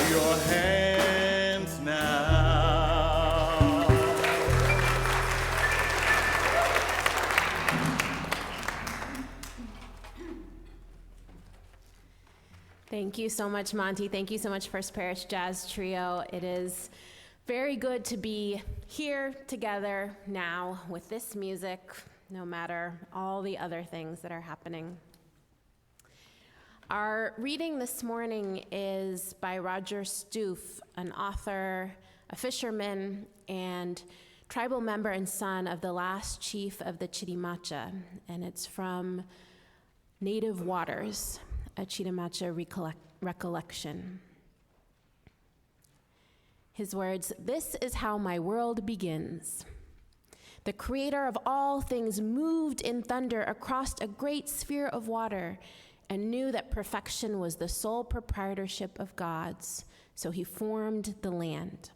your hands now. Thank you so much, Monty. Thank you so much, First Parish Jazz Trio. It is very good to be here together now with this music, no matter all the other things that are happening. Our reading this morning is by Roger Stoof, an author, a fisherman, and tribal member and son of the last chief of the Chitimacha, and it's from Native Waters, a Chitimacha recollection. His words, "This is how my world begins. The creator of all things moved in thunder across a great sphere of water and knew that perfection was the sole proprietorship of God's, so he formed the land.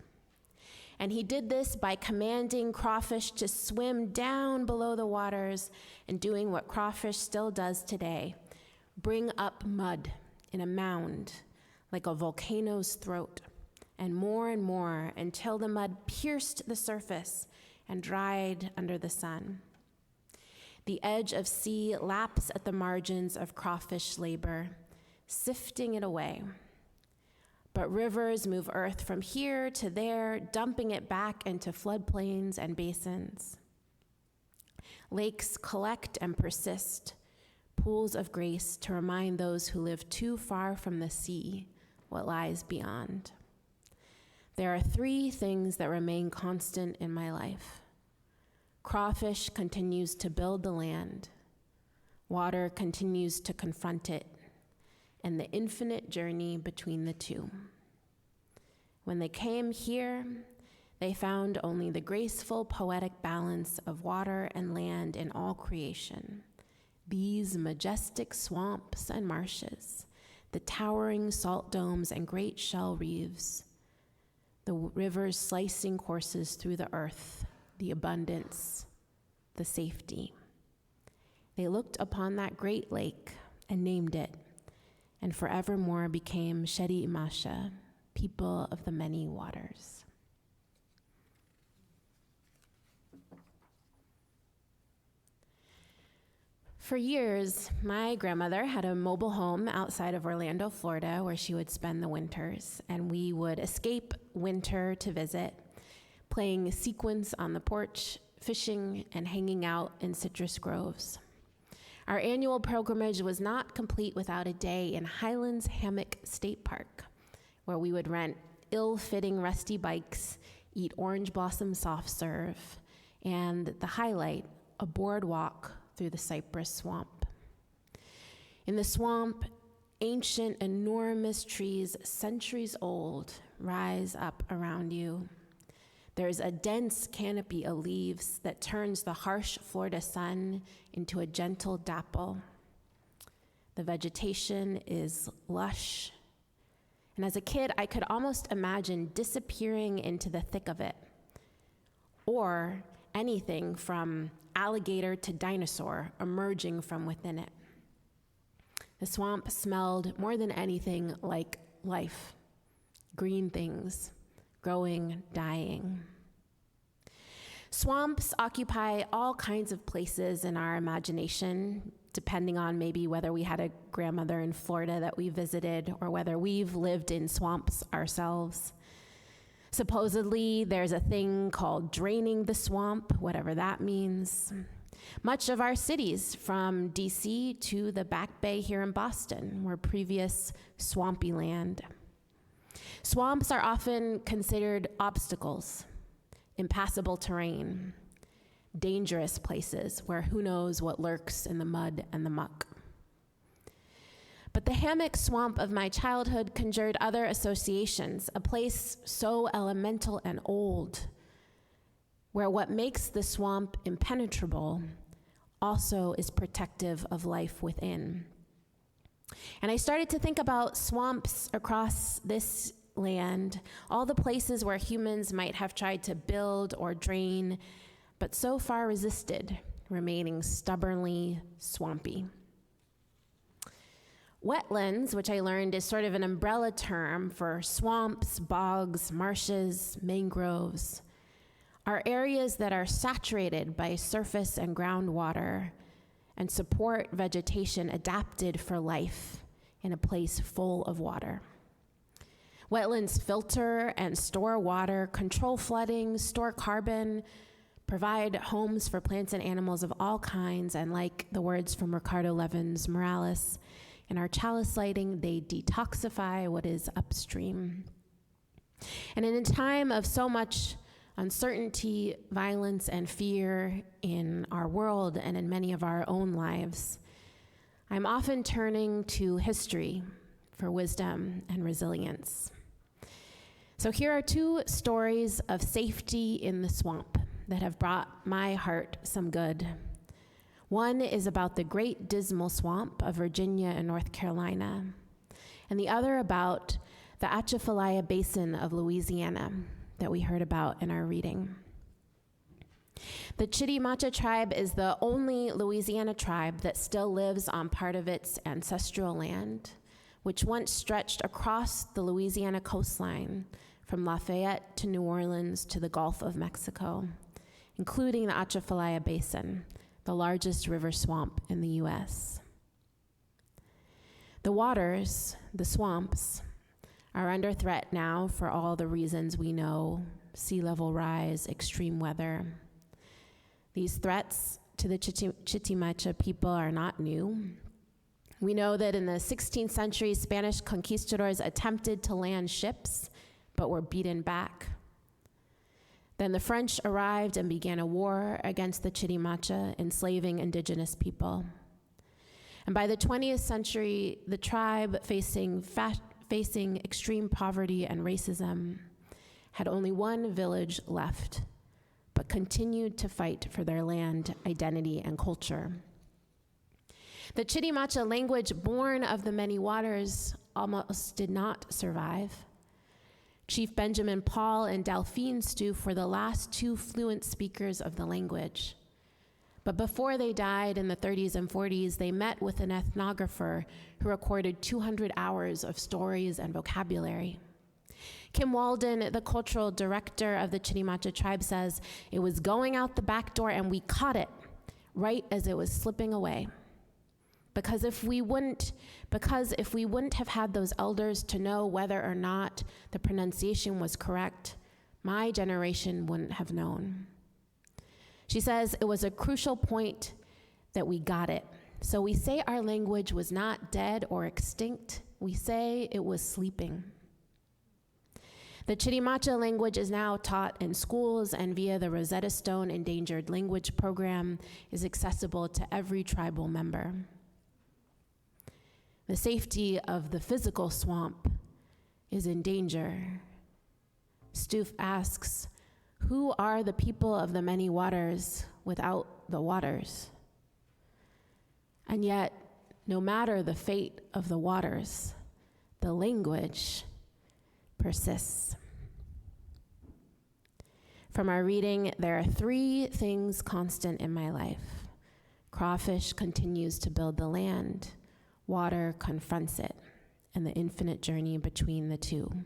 And he did this by commanding crawfish to swim down below the waters and doing what crawfish still does today, bring up mud in a mound like a volcano's throat, and more until the mud pierced the surface and dried under the sun. The edge of sea laps at the margins of crawfish labor, sifting it away. But rivers move earth from here to there, dumping it back into floodplains and basins. Lakes collect and persist, pools of grace to remind those who live too far from the sea what lies beyond. There are three things that remain constant in my life. Crawfish continues to build the land, water continues to confront it, and the infinite journey between the two. When they came here, they found only the graceful, poetic balance of water and land in all creation. These majestic swamps and marshes, the towering salt domes and great shell reefs, the rivers slicing courses through the earth, the abundance, the safety. They looked upon that great lake and named it, and forevermore became Shedi Imasha, people of the many waters. For years, my grandmother had a mobile home outside of Orlando, Florida, where she would spend the winters, and we would escape winter to visit, playing sequence on the porch, fishing, and hanging out in citrus groves. Our annual pilgrimage was not complete without a day in Highlands Hammock State Park, where we would rent ill-fitting rusty bikes, eat orange blossom soft serve, and the highlight, a boardwalk through the cypress swamp. In the swamp, ancient, enormous trees, centuries old, rise up around you. There's a dense canopy of leaves that turns the harsh Florida sun into a gentle dapple. The vegetation is lush, and as a kid, I could almost imagine disappearing into the thick of it, or anything from alligator to dinosaur emerging from within it. The swamp smelled more than anything like life, green things, growing, dying. Swamps occupy all kinds of places in our imagination, depending on maybe whether we had a grandmother in Florida that we visited or whether we've lived in swamps ourselves. Supposedly, there's a thing called draining the swamp, whatever that means. Much of our cities, from DC to the Back Bay here in Boston, were previous swampy land. Swamps are often considered obstacles, impassable terrain, dangerous places where who knows what lurks in the mud and the muck. But the hammock swamp of my childhood conjured other associations, a place so elemental and old, where what makes the swamp impenetrable also is protective of life within. And I started to think about swamps across this land, all the places where humans might have tried to build or drain, but so far resisted, remaining stubbornly swampy. Wetlands, which I learned is sort of an umbrella term for swamps, bogs, marshes, mangroves, are areas that are saturated by surface and groundwater and support vegetation adapted for life in a place full of water. Wetlands filter and store water, control flooding, store carbon, provide homes for plants and animals of all kinds, and like the words from Ricardo Levins Morales in our chalice lighting, they detoxify what is upstream. And in a time of so much uncertainty, violence, and fear in our world and in many of our own lives, I'm often turning to history for wisdom and resilience. So here are two stories of safety in the swamp that have brought my heart some good. One is about the Great Dismal Swamp of Virginia and North Carolina, and the other about the Atchafalaya Basin of Louisiana that we heard about in our reading. The Chitimacha tribe is the only Louisiana tribe that still lives on part of its ancestral land, which once stretched across the Louisiana coastline from Lafayette to New Orleans to the Gulf of Mexico, including the Atchafalaya Basin, the largest river swamp in the US. The waters, the swamps, are under threat now for all the reasons we know: sea level rise, extreme weather. These threats to the Chitimacha people are not new. We know that in the 16th century, Spanish conquistadors attempted to land ships, but were beaten back. Then the French arrived and began a war against the Chitimacha, enslaving indigenous people. And by the 20th century, the tribe, facing extreme poverty and racism, had only one village left, but continued to fight for their land, identity, and culture. The Chitimacha language, born of the many waters, almost did not survive. Chief Benjamin Paul and Delphine Stu were the last two fluent speakers of the language. But before they died in the 30s and 40s, they met with an ethnographer who recorded 200 hours of stories and vocabulary. Kim Walden, the cultural director of the Chitimacha tribe, says, "It was going out the back door and we caught it right as it was slipping away. Because if we wouldn't have had those elders to know whether or not the pronunciation was correct, my generation wouldn't have known." She says, "It was a crucial point that we got it. So we say our language was not dead or extinct. We say it was sleeping." The Chitimacha language is now taught in schools, and via the Rosetta Stone Endangered Language Program is accessible to every tribal member. The safety of the physical swamp is in danger. Stoof asks, who are the people of the many waters without the waters? And yet, no matter the fate of the waters, the language persists. From our reading, there are three things constant in my life. Crawfish continues to build the land. Water confronts it, and the infinite journey between the two.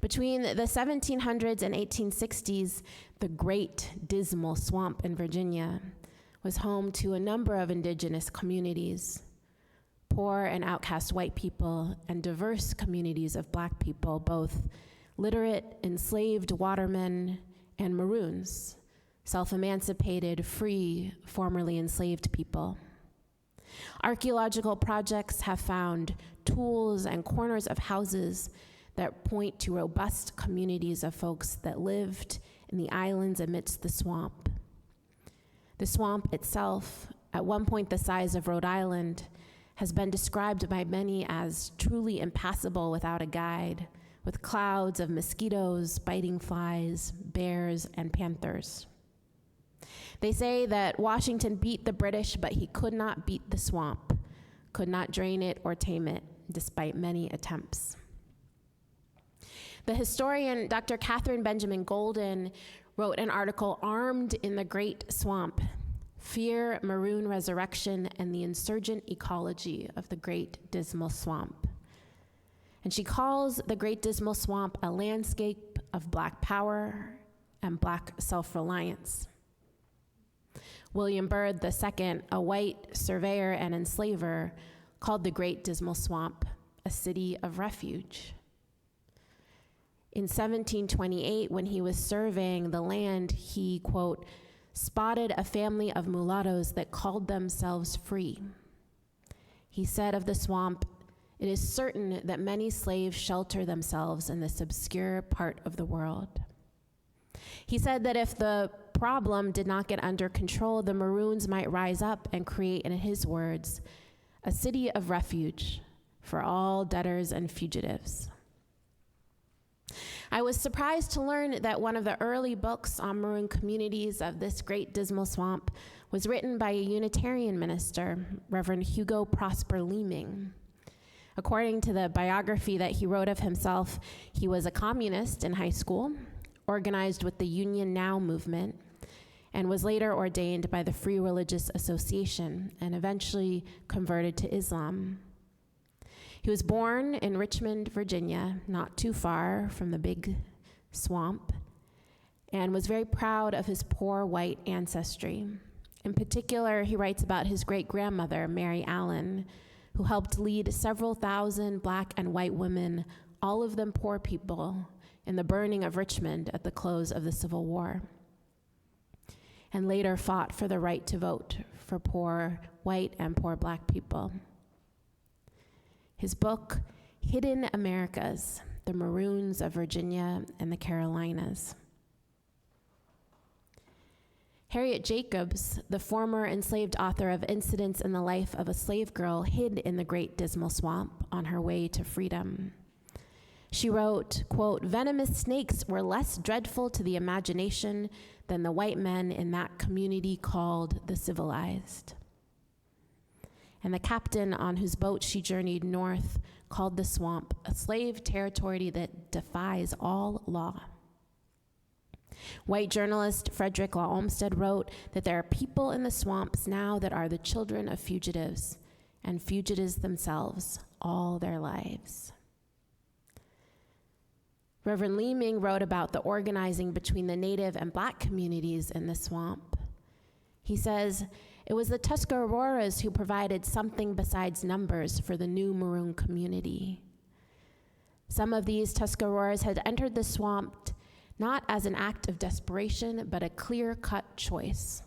Between the 1700s and 1860s, the Great Dismal Swamp in Virginia was home to a number of indigenous communities, poor and outcast white people, and diverse communities of Black people, both literate, enslaved watermen, and maroons, self-emancipated, free, formerly enslaved people. Archaeological projects have found tools and corners of houses that point to robust communities of folks that lived in the islands amidst the swamp. The swamp itself, at one point the size of Rhode Island, has been described by many as truly impassable without a guide, with clouds of mosquitoes, biting flies, bears, and panthers. They say that Washington beat the British, but he could not beat the swamp, could not drain it or tame it, despite many attempts. The historian Dr. Catherine Benjamin Golden wrote an article, Armed in the Great Swamp, Fear, Maroon Resurrection, and the Insurgent Ecology of the Great Dismal Swamp. And she calls the Great Dismal Swamp a landscape of Black power and Black self-reliance. William Byrd II, a white surveyor and enslaver, called the Great Dismal Swamp a city of refuge. In 1728, when he was surveying the land, he, quote, spotted a family of mulattoes that called themselves free. He said of the swamp, "It is certain that many slaves shelter themselves in this obscure part of the world." He said that if the problem did not get under control, the Maroons might rise up and create, in his words, a city of refuge for all debtors and fugitives. I was surprised to learn that one of the early books on Maroon communities of this Great Dismal Swamp was written by a Unitarian minister, Reverend Hugo Prosper Leeming. According to the biography that he wrote of himself, he was a communist in high school, organized with the Union Now movement, and was later ordained by the Free Religious Association and eventually converted to Islam. He was born in Richmond, Virginia, not too far from the big swamp, and was very proud of his poor white ancestry. In particular, he writes about his great-grandmother, Mary Allen, who helped lead several thousand Black and white women, all of them poor people, in the burning of Richmond at the close of the Civil War, and later fought for the right to vote for poor white and poor Black people. His book, Hidden Americas, The Maroons of Virginia and the Carolinas. Harriet Jacobs, the former enslaved author of Incidents in the Life of a Slave Girl, hid in the Great Dismal Swamp on her way to freedom. She wrote, quote, "Venomous snakes were less dreadful to the imagination than the white men in that community called the civilized." And the captain on whose boat she journeyed north called the swamp a slave territory that defies all law. White journalist Frederick Law Olmsted wrote that there are people in the swamps now that are the children of fugitives, and fugitives themselves all their lives. Reverend Leeming wrote about the organizing between the Native and Black communities in the swamp. He says, "It was the Tuscaroras who provided something besides numbers for the new Maroon community. Some of these Tuscaroras had entered the swamp not as an act of desperation, but a clear-cut choice.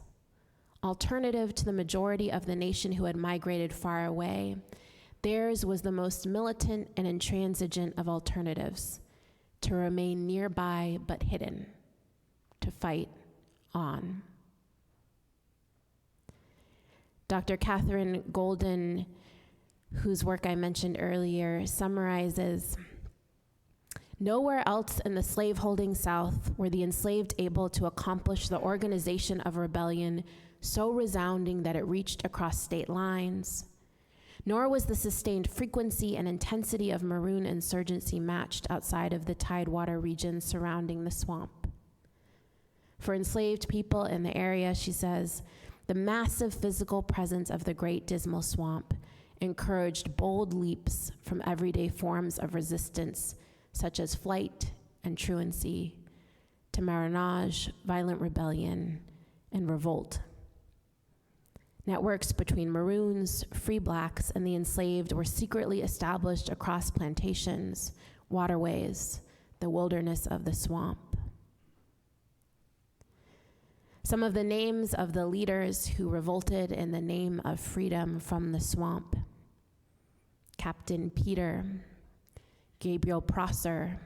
Alternative to the majority of the nation who had migrated far away, theirs was the most militant and intransigent of alternatives, to remain nearby but hidden, to fight on." Dr. Catherine Golden, whose work I mentioned earlier, summarizes, "Nowhere else in the slaveholding South were the enslaved able to accomplish the organization of rebellion so resounding that it reached across state lines, nor was the sustained frequency and intensity of Maroon insurgency matched outside of the Tidewater region surrounding the swamp. For enslaved people in the area," she says, "the massive physical presence of the Great Dismal Swamp encouraged bold leaps from everyday forms of resistance, such as flight and truancy, to marronage, violent rebellion, and revolt. Networks between Maroons, free Blacks, and the enslaved were secretly established across plantations, waterways, the wilderness of the swamp." Some of the names of the leaders who revolted in the name of freedom from the swamp: Captain Peter, Gabriel Prosser,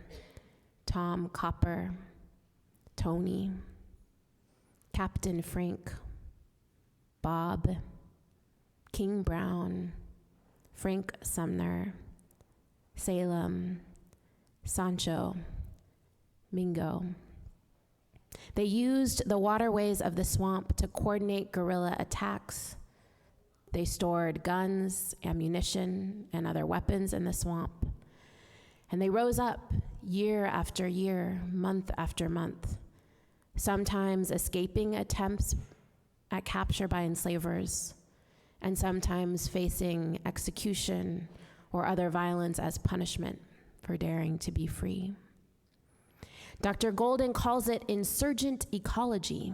Tom Copper, Tony, Captain Frank, Bob, King Brown, Frank Sumner, Salem, Sancho, Mingo. They used the waterways of the swamp to coordinate guerrilla attacks. They stored guns, ammunition, and other weapons in the swamp. And they rose up year after year, month after month, sometimes escaping attempts at capture by enslavers, and sometimes facing execution or other violence as punishment for daring to be free. Dr. Golden calls it insurgent ecology,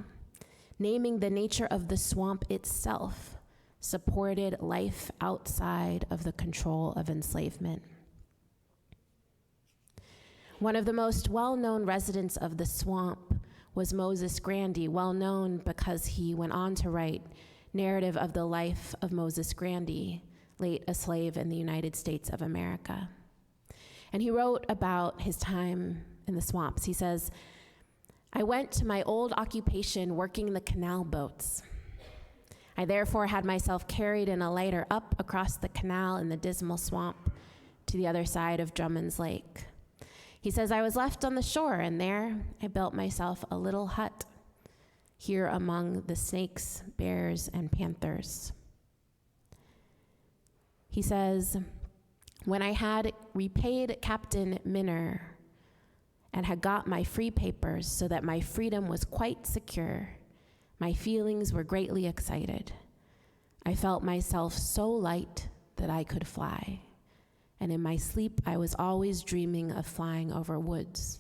naming the nature of the swamp itself supported life outside of the control of enslavement. One of the most well-known residents of the swamp was Moses Grandy, well known because he went on to write Narrative of the Life of Moses Grandy, late a slave in the United States of America. And he wrote about his time in the swamps. He says, "I went to my old occupation working the canal boats. I therefore had myself carried in a lighter up across the canal in the dismal swamp to the other side of Drummond's Lake." He says, "I was left on the shore, and there I built myself a little hut, here among the snakes, bears, and panthers." He says, "When I had repaid Captain Minner and had got my free papers so that my freedom was quite secure, my feelings were greatly excited. I felt myself so light that I could fly. And in my sleep, I was always dreaming of flying over woods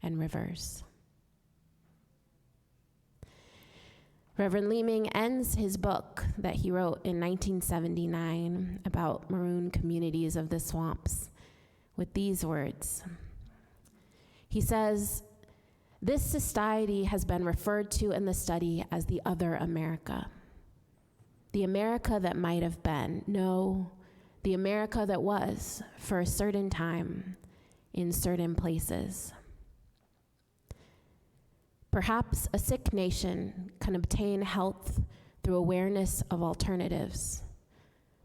and rivers." Reverend Leeming ends his book that he wrote in 1979 about maroon communities of the swamps with these words. He says, "This society has been referred to in the study as the other America. The America that might have been. No, the America that was for a certain time in certain places. Perhaps a sick nation can obtain health through awareness of alternatives,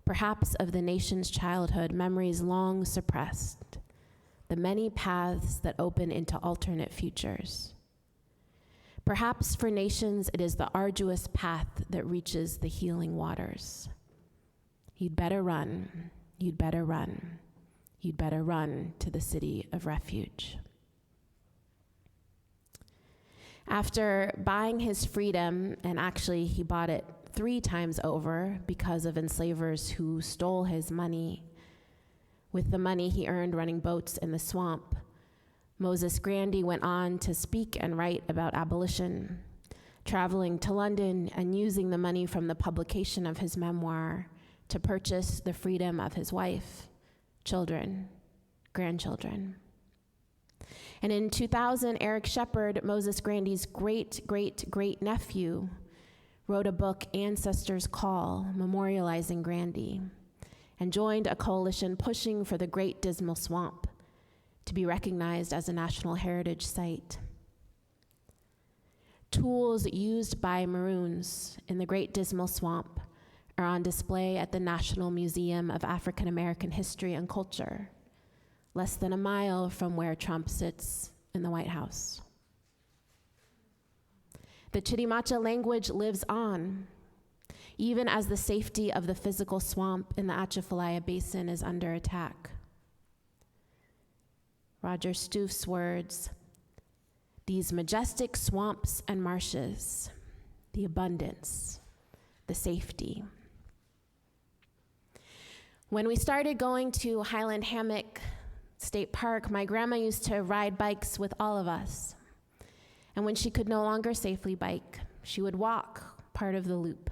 perhaps of the nation's childhood, memories long suppressed, the many paths that open into alternate futures. Perhaps for nations it is the arduous path that reaches the healing waters. You'd better run, you'd better run, you'd better run to the city of refuge." After buying his freedom, and actually he bought it 3 times over because of enslavers who stole his money, with the money he earned running boats in the swamp, Moses Grandy went on to speak and write about abolition, traveling to London and using the money from the publication of his memoir to purchase the freedom of his wife, children, grandchildren. And in 2000, Eric Shepard, Moses Grandy's great-great-great-nephew, wrote a book, Ancestors' Call, memorializing Grandy, and joined a coalition pushing for the Great Dismal Swamp to be recognized as a National Heritage Site. Tools used by Maroons in the Great Dismal Swamp are on display at the National Museum of African American History and Culture, less than a mile from where Trump sits in the White House. The Chitimacha language lives on, even as the safety of the physical swamp in the Atchafalaya Basin is under attack. Roger Stoof's words, "These majestic swamps and marshes, the abundance, the safety." When we started going to Highland Hammock State Park, my grandma used to ride bikes with all of us. And when she could no longer safely bike, she would walk part of the loop.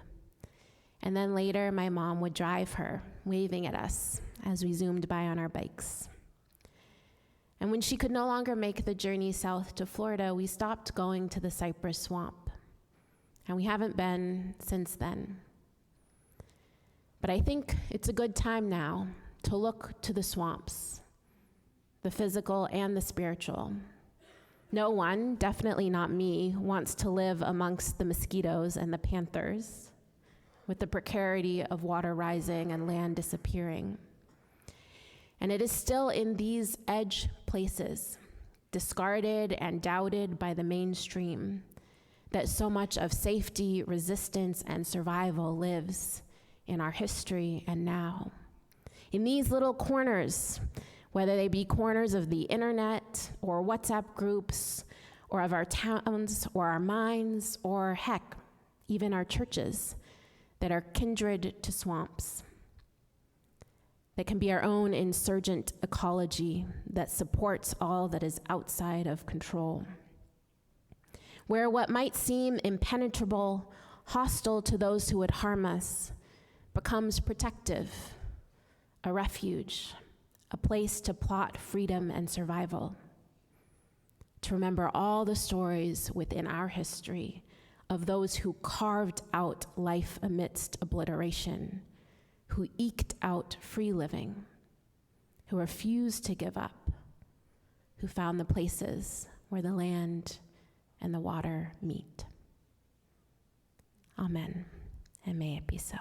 And then later, my mom would drive her, waving at us as we zoomed by on our bikes. And when she could no longer make the journey south to Florida, we stopped going to the Cypress Swamp. And we haven't been since then. But I think it's a good time now to look to the swamps, the physical and the spiritual. No one, definitely not me, wants to live amongst the mosquitoes and the panthers with the precarity of water rising and land disappearing. And it is still in these edge places, discarded and doubted by the mainstream, that so much of safety, resistance, and survival lives in our history and now. In these little corners, whether they be corners of the internet or WhatsApp groups or of our towns or our minds or heck, even our churches that are kindred to swamps, that can be our own insurgent ecology that supports all that is outside of control, where what might seem impenetrable, hostile to those who would harm us, becomes protective, a refuge, a place to plot freedom and survival, to remember all the stories within our history of those who carved out life amidst obliteration, who eked out free living, who refused to give up, who found the places where the land and the water meet. Amen, and may it be so.